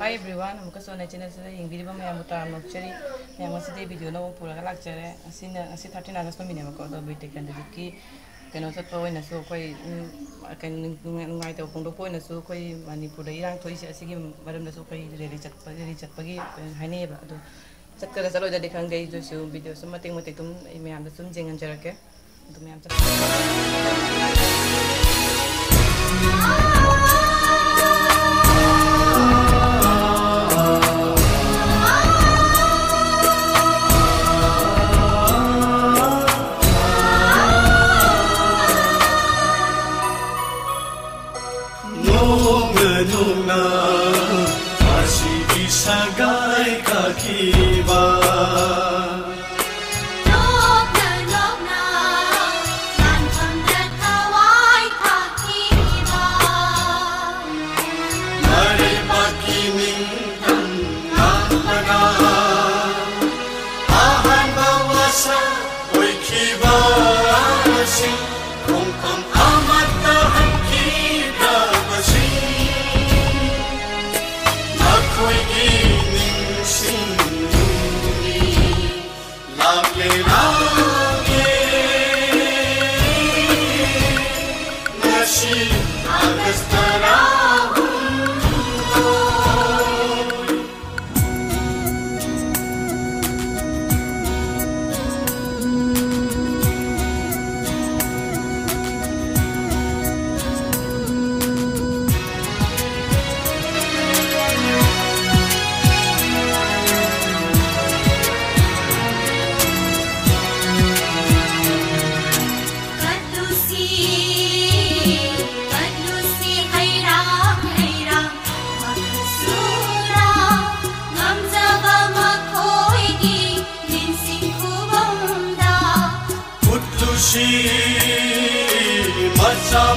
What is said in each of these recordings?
Hi everyone, I'm going to channel today. Video may am utar no cheri. May am today video no pura galak chere. Asi 13 August no minimum ko do bite kan diki. Kano sa to na so koi kan ngai to kung do ko na so koi Manipur irang thoi si asigi maram na so koi reli chat pagi haine ba do chat kara salo jadi kan gai do so video so mating tum may am sum jengan chera ke. Do may am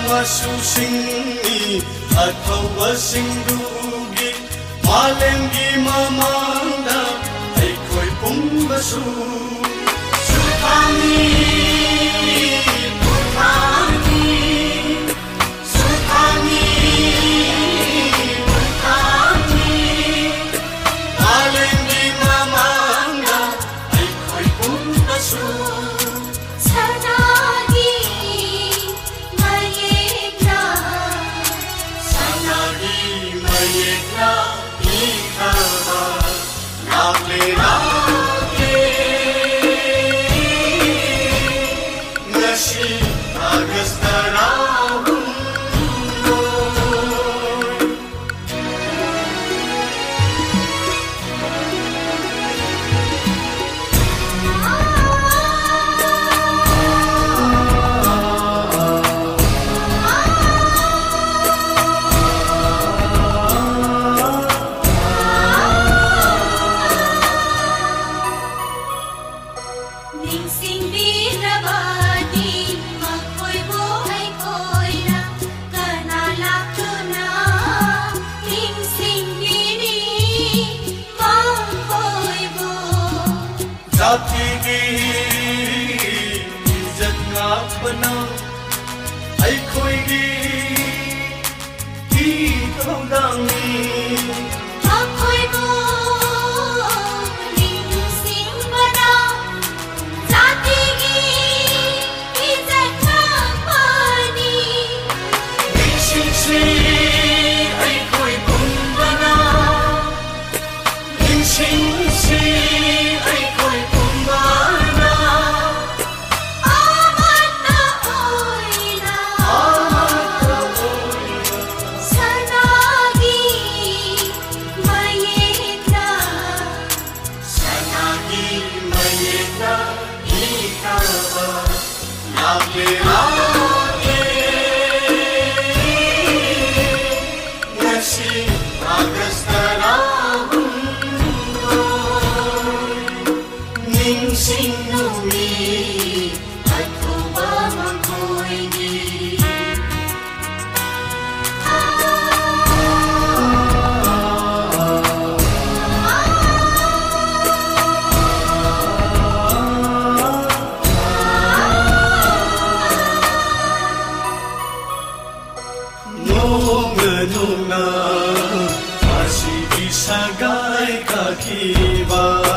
Masusingni athawa singdugi malengi mamanda aikoi pumbasu suthani malengi mamanda aikoi pumbasu Love sagai kakiba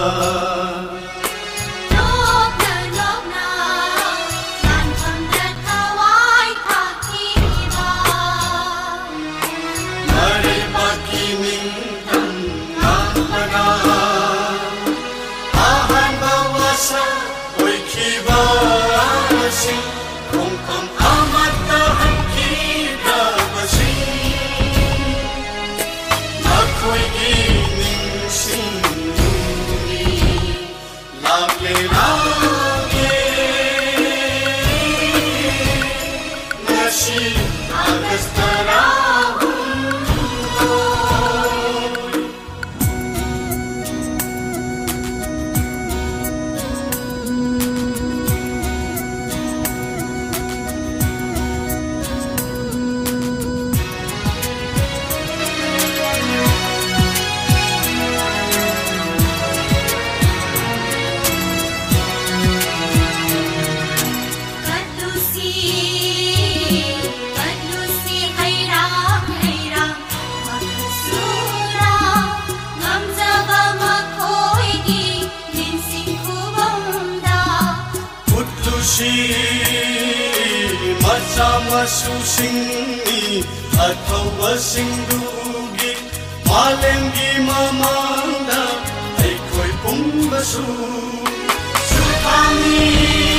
Masusingni athawa singdugi malemgi mamanda aikhoi pumbasu sukami